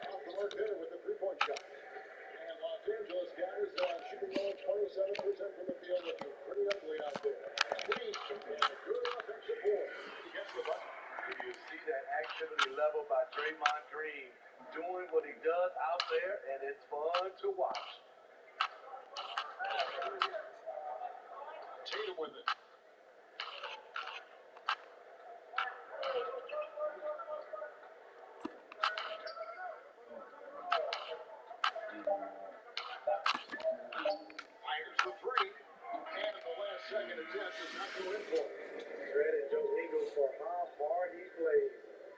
Off the mark there with the three-point shot. And Los Angeles guys shooting only 27% from the field, looking pretty ugly out there. Green and a good offensive board. He gets the bucket. You see that activity level by Draymond Green doing what he does out there, and it's fun to watch. Tatum with it. Fires the three. And at the last second attempt does not go in for it. Credit Joe Ingles for how hard he plays,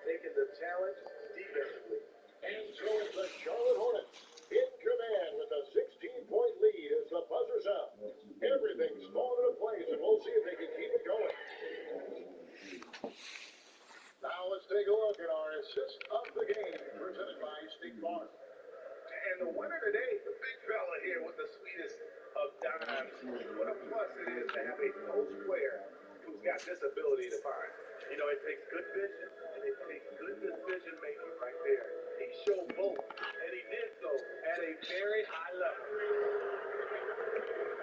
taking the challenge defensively. And so it's the Charlotte Hornets in command with a 16-point lead as the buzzer sounds. Everything's falling into place, and we'll see if they can keep it going. Now let's take a look at our assist of the game, presented by State Farm. And the winner today, the big fella here with the sweetest of dimes. What a plus it is to have a post player who's got this ability to find. You know, it takes good vision and it takes good decision making right there. He showed both, and he did so at a very high level.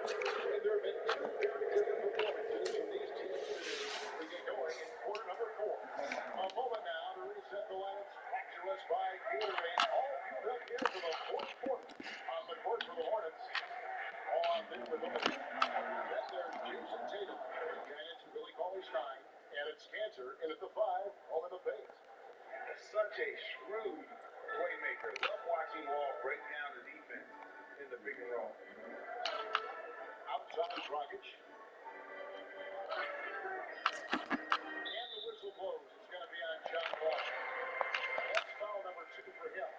And there have been two very different performances from these teams today. We get going in quarter number 4. A moment now to reset the lineups brought to us by Gatorade. All fueled up here for the fourth quarter. On the court for the Hornets. On there with them. Then there's Jason Tatum. Giants Billy Cauley-Stein. And it's Cantor in at the 5, all in the paint. Such a shrewd playmaker. Love watching Wall break down the defense in the pick and roll. Outside Dragic. And the whistle blows. It's going to be on John Wall. That's foul number 2 for him.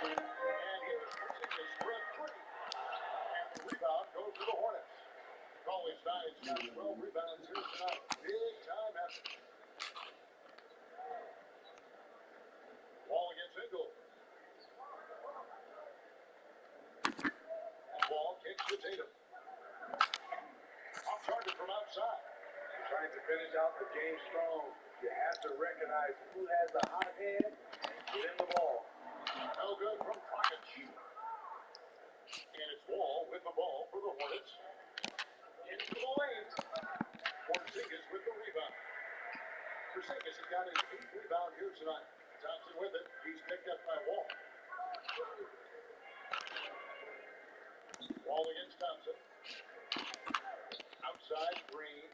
And here's Porzingis for a 3. And the rebound goes to the Hornets. Cauley-Stein's got 12 rebounds here tonight. Big time effort. Wall against Ingles. And Wall kicks to Tatum. Off target from outside. Trying to finish out the game strong. You have to recognize who has the hot hand and get in the ball. No good from Dragic. And it's Wall with the ball for the Hornets. Into the lane. Porzingis with the rebound. Porzingis has got his 8th rebound here tonight. Thompson with it. He's picked up by Wall. Wall against Thompson. Outside, Green.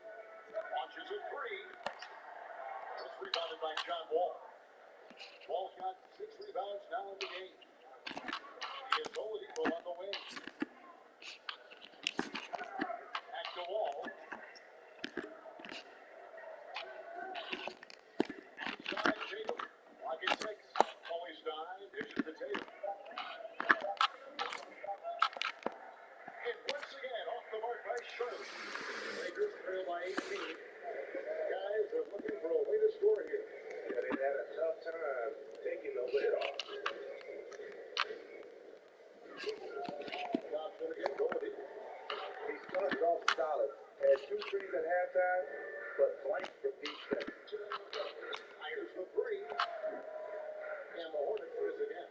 Launches a 3. It's rebounded by John Wall. Wall's got 6 rebounds now in the game. He is Oladipo on the wing. Back to Wall. Outside, Tatum. Clock at 6. Cauley-Stein dishes to Tatum. And once again, off the mark by Charlotte. Lakers trail by 18. Guys are looking for a way to score here. Yeah, they had a tough time taking the lid off. Thompson again, Goldie. He started off solid. Had 2 threes at halftime, but blank from deep set. Fires the 3. And the Hornets miss again.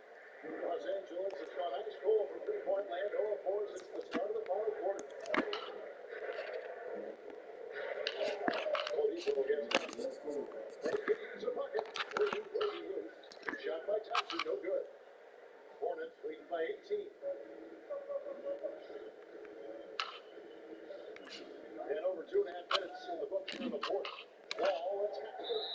Los Angeles has gone ice cold from three-point land. 0-4 since the start of the final quarter. Oladipo against Thompson. They could use a bucket. Green closing loose. Shot by Thompson, no good. Hornets lead by 18. And over 2.5 minutes in the books here in the fourth. Wall, let's get to it.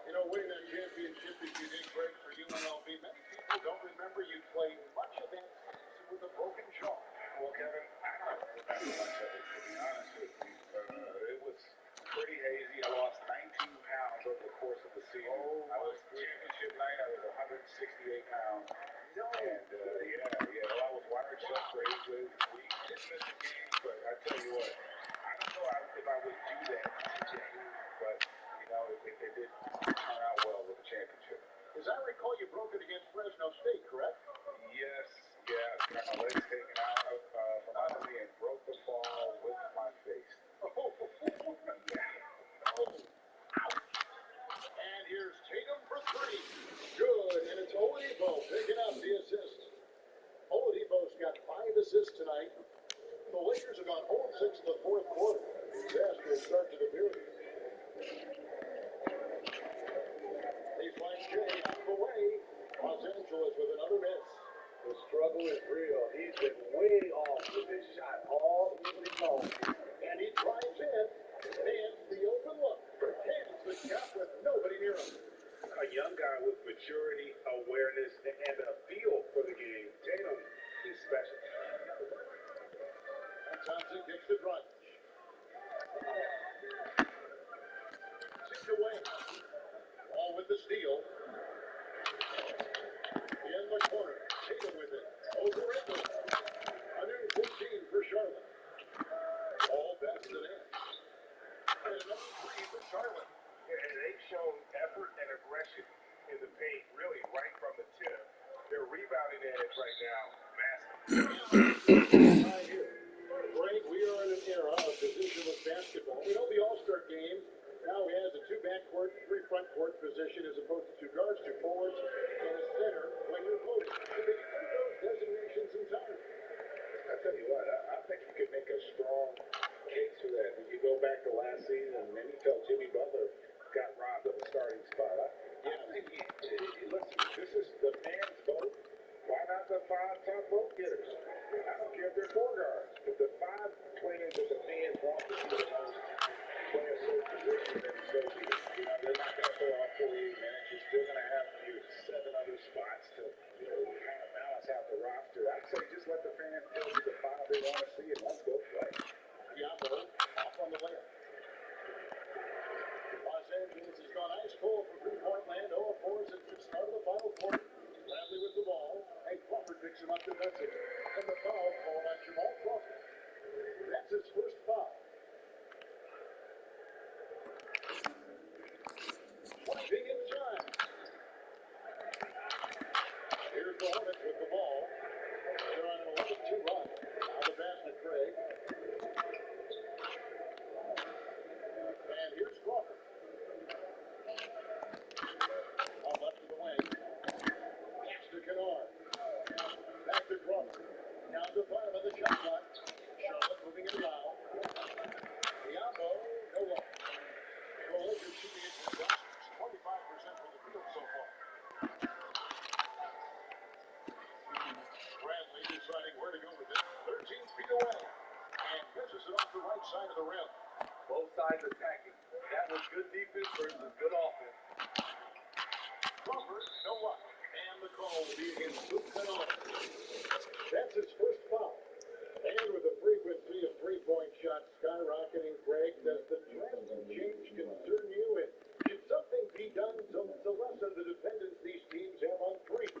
You know, winning that championship is unique, great for UNLV. Many people don't remember you played much of that season with a broken jaw. Well, Kevin, I don't remember much of it, to be honest with you. It was season. I was championship night. I was 168 pounds. No. And well, I was wired shut for 8 weeks. Didn't miss a game, but I tell you what, I don't know if I would do that today. But it did turn out well with the championship. As I recall, you broke it against Fresno State, correct? Yes, got my legs taken out from under me and broke the ball with my face. And here's Tatum for three. Good, and it's Oladipo picking up the assist. Oladipo's got 5 assists tonight. The Lakers have gone 0-6 in the fourth quarter. Disastrous start to the period. Baseline Jay out of the way. Los Angeles with another miss. The struggle is real. He's been way off with his shot all evening long. And he drives in. And the open look. Hands the shot with nobody near him. A young guy with maturity, awareness, and a feel for the game. Tatum is special. And Thompson kicks the front. Tipped away. All with the steal. In the corner. Tatum with it. Over Randall. 114 for Charlotte. All best to them. And another 3 for Charlotte. And they've shown effort and aggression in the paint, really right from the tip. Their rebounding edge right now, massive. Right here. Greg, we are in an era of positionless basketball. We know the All-Star game now has a 2 backcourt, 3 frontcourt position as opposed to 2 guards, 2 forwards, and a center when you're voting. So they put those designations in time. I tell you what, I think you could make a strong case for that. When you go back to last season, and you felt Jimmy Butler got robbed of a starting spot. I think listen, this is the man's vote. Why not the 5 top vote getters? I don't care if they're 4 guards, but the 5 players that the fans want to see the most play a certain position, and so be it. They're not going to play all 48 minutes. You're still going to have your 7 other spots to kind of balance out the roster. I'd say just let the fans tell you the 5 they want to see, and let's go play. Diablo off on the layup. Los Angeles has gone ice cold from three-point land. 0-4 since the start of the final quarter. Bradley with the ball. Hey, Crawford picks him up defensively. And the foul called on Jamal Crawford. That's his first foul. Swiping in time. Here's the Hornets with the ball. They're on an 11-2 run. Now the pass to Craig. And here's Crawford. On left of the wing. Pass to Kennard. Back to Crawford. Down to bottom of the shot clock. Charlotte moving it around. Diablo, no look. The Lakers shooting it disasters. 25% from the field so far. Bradley deciding where to go with it. 13 feet away. And misses it off the right side of the rim. Both sides attacking. That was good defense versus good offense. Crawford, no luck. And the call will be against Luke Kennard. That's his first foul. And with the frequency of three-point shots skyrocketing, Greg, does the trend change concern you? And should something be done to lessen the dependence these teams have on three?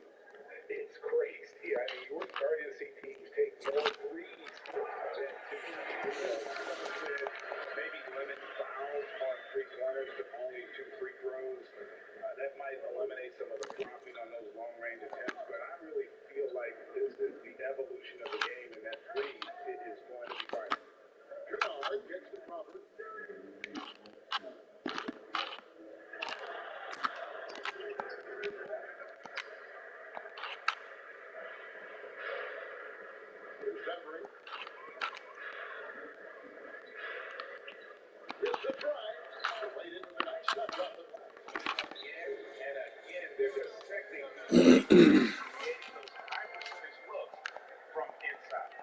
It's crazy. I mean, we're starting to see teams take more threes than twos. Maybe limit fouls on 3-pointers to only 2 free throws. That might eliminate some of the dropping on those long-range attempts, but I really feel like this is the evolution of the game, and that 3 is going to be vital. Kennard gets the Crawford. Here's Denver. Here's the drive. Played into the nice shot off the back. And again, they're dissecting creating those high percentage looks from inside.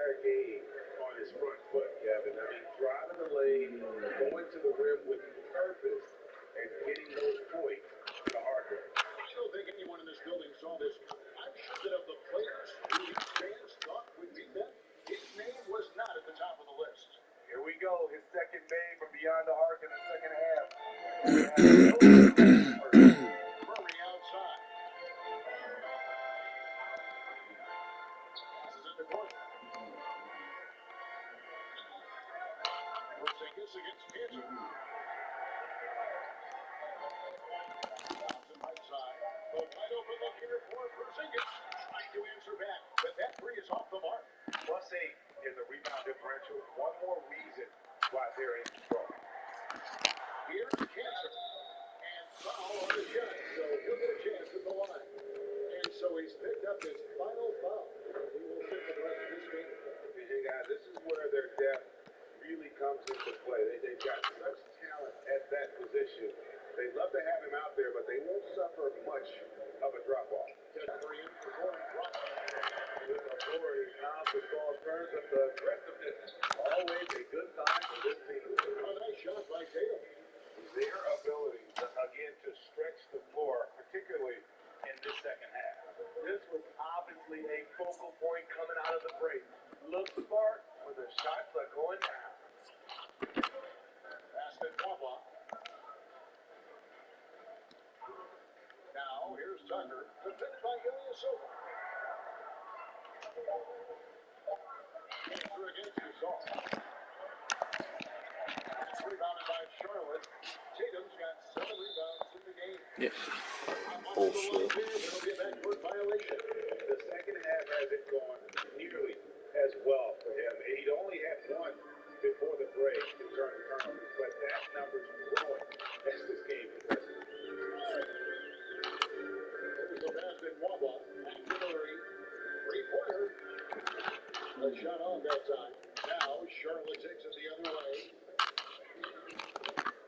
entire game on his front foot, Kevin. I mean, driving the lane, going to the rim with purpose, and getting those points the hard way. I don't think anyone in this building saw this. I'm sure that of the players who these fans thought would beat them, his name was not at the top of the list. Here we go, his second name from beyond the arc in the second half. Murray outside. Passes at the corner. Porzingis against Pietro. Thompson right side. The wide open look here for Porzingis. Trying to answer back, but that three is off the mark. +8 in the rebound differential. One more reason why they're in control. Here's Cancer. And foul on the shot, so he'll get a chance at the line. And so he's picked up his final foul. He will sit for the rest of this game. Hey guys, this is where their depth really comes into play. They've got such talent at that position. They'd love to have him out there, but they won't suffer much of a drop-off. Three in for Gordon. With authority, confidence, ball turns up the aggressiveness. Always a good sign for this team. A nice shot by Tatum. Their ability, again, to stretch the floor, particularly in this second half. This was obviously a focal point coming out of the break. Look smart when the shots are going down. Pass to Wamba. Now, here's Tucker, defended by Ilyasova. Cancer against Gasol. Rebounded by Charlotte. Tatum's got 7 rebounds in the game. Yeah. Bullshit. There'll be a backcourt violation. The second half hasn't gone nearly as well for him. He'd only had one before the break in terms of turnovers, but that number's growing as this game progresses. There's the pass in Wamba. Back to Murray. Three-pointer. A shot off that time. Now Charlotte takes it the other way.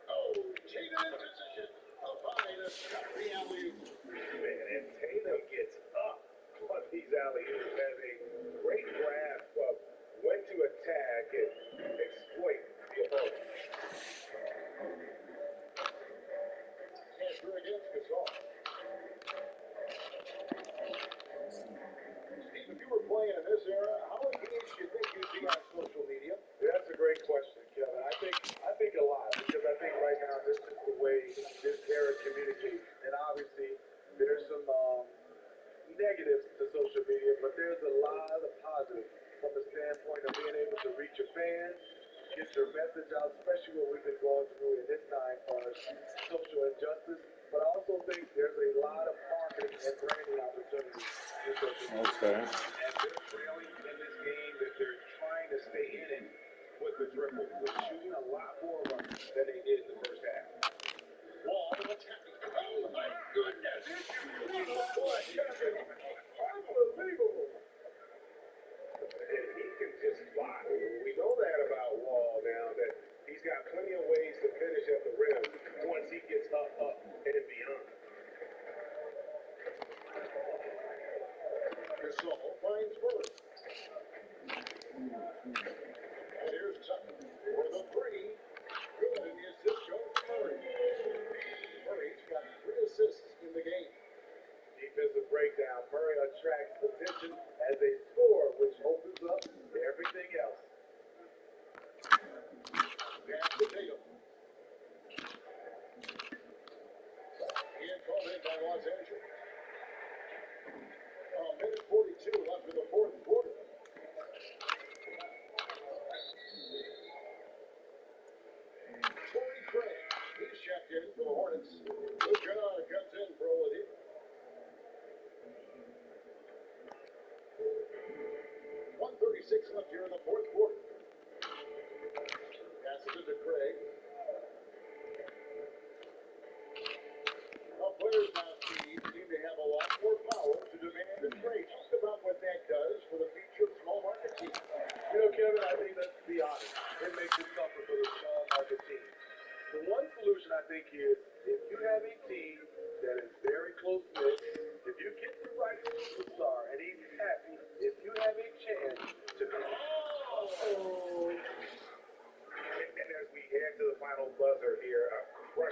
Oh, Tatum in position. Up high to stop the alley-oop. Man, and Tatum gets up on these alley-oops, has a great grasp of when to attack and exploit the opponent. Cancer against Gasol. Steve, if you were playing in this era, how engaged do you think you'd be on social media? That's a great question, Kevin. I think a lot, because I think right now this is the way this era communicates. And obviously, there's some negatives to social media, but there's a lot of positives from the standpoint of being able to reach your fans, get your message out, especially what we've been going through in this time for social injustice. But I also think there's a lot of marketing and branding opportunities in social media. Okay. And they're trailing in this game, that they're trying to stay in it with the triple. They're shooting a lot more of them than they did in the first half. Wall, what's happening? Oh, my goodness! Unbelievable. And he can just fly. We know that about Wall now, that he's got plenty of ways to finish at the rim once he gets up, and beyond. Gasol finds Murray. And here's Tucker for the three. Good, and the assist goes to Murray. Murray's got 3 assists in the game. Defensive breakdown. Murray attracts attention as a scorer, which opens up everything else. Pass to Tatum. Ian called in by Los Angeles. Minute 42 left in the fourth quarter. Torrey Craig, he's checked in for the Hornets. Luka comes in for Oladipo. 1:36 left here in the fourth quarter. Passes it to Craig. Players now seem to have a lot more power to demand a trade. Just about what that does for the future of small market teams. You know, Kevin, I think, let's be honest, it makes it tougher for the small market teams. The one solution, I think, is if you have a team that is very close-knit, if you get the right superstar and he's happy, if you have a chance to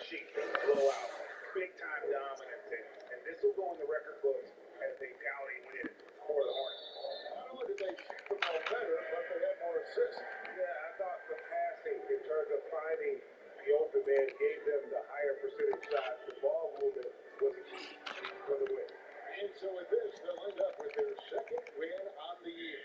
sheet, blowout, big-time dominance, and this will go in the record books as a doubting win for the Hornets. Not only did they shoot the ball better, but they had more assists. Yeah, I thought the passing in terms of finding the open man gave them the higher percentage shots. The ball movement was key for the win. And so with this, they'll end up with their second win on the year.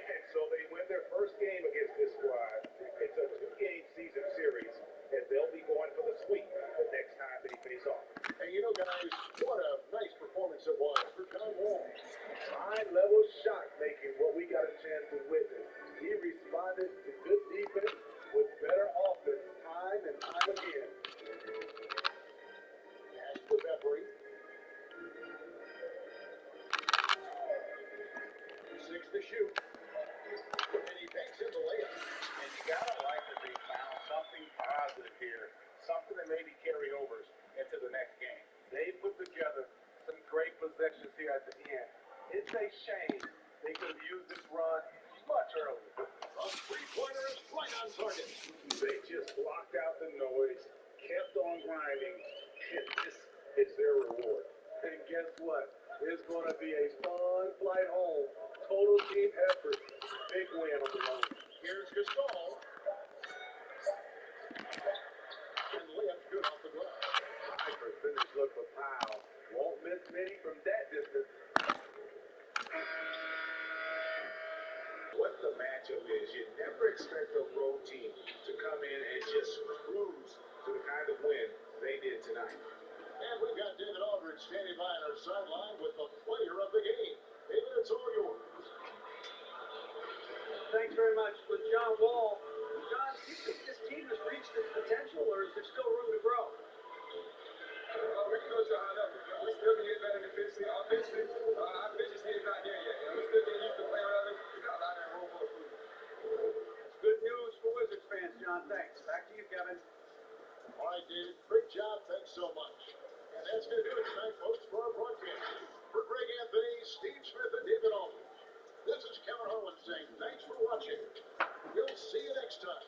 And so they win their first game against this squad. It's a two-game season series, and they'll be going for the sweep the next time they face off. And you know, guys, what a nice performance it was for John Wall. High-level shot making, what we got a chance to witness. He responded to good defense with better offense time and time again. Pass to Beppery. 6 to shoot. And he takes in the layup. And you gotta like that they found something positive here, something that maybe carry overs into the next game. They put together some great possessions here at the end. It's a shame they could have used this run much earlier. A three-pointer is right on target. They just blocked out the noise, kept on grinding, and this is their reward. And guess what? It's going to be a fun flight home. Total team effort. Big win on the road. Here's Gasol. And layup good off the glass. High percentage look for Powell. Won't miss many from that distance. What the matchup is, you never expect a road team to come in and just cruise to the kind of win they did tonight. And we've got David Aldridge standing by on our sideline with the player of the game. David, it's all yours. Thanks very much. With John Wall, John, do you think this team has reached its potential, or is there still room to grow? We can go to a high level. We still can get better defensively, offensively. Our position is not there yet. We still get used to playing around. We got a lot of room for improvement. That's good news for Wizards fans, John. Thanks. Back to you, Kevin. All right, David. Great job. Thanks so much. And that's going to do it tonight, folks, for our broadcast. For Greg Anthony, Steve Smith, and David Aldridge, this is Kevin Harlan saying thanks for watching. We'll see you next time.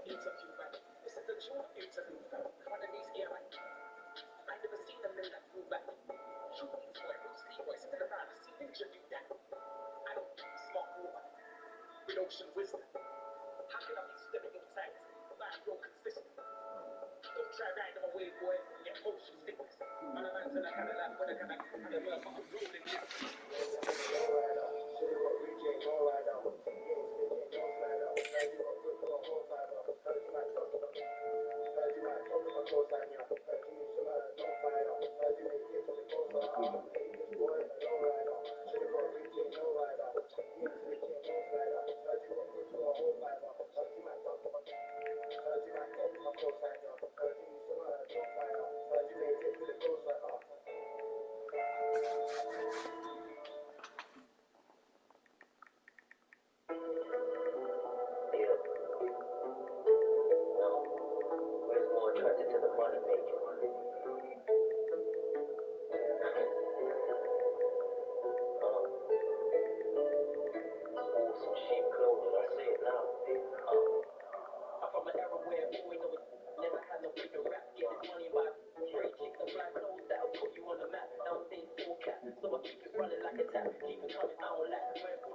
Interview, man. This is the job interview. great ocean wisdom. How can I be stereotyped? Life grow consistent. Don't try riding my wave, boy. Get motion sickness. Man, I man, I kind of like when I kind of learn how to roll in this. We're more attracted to the money making. Some cheap clothes, I see it now. I'm from an era where boy know it never had no bigger rap. Get this money by free chicks and black clothes that'll put you on the map. Now I'm saying full cap, so I keep it running like a tap. Keep it coming, I don't lack.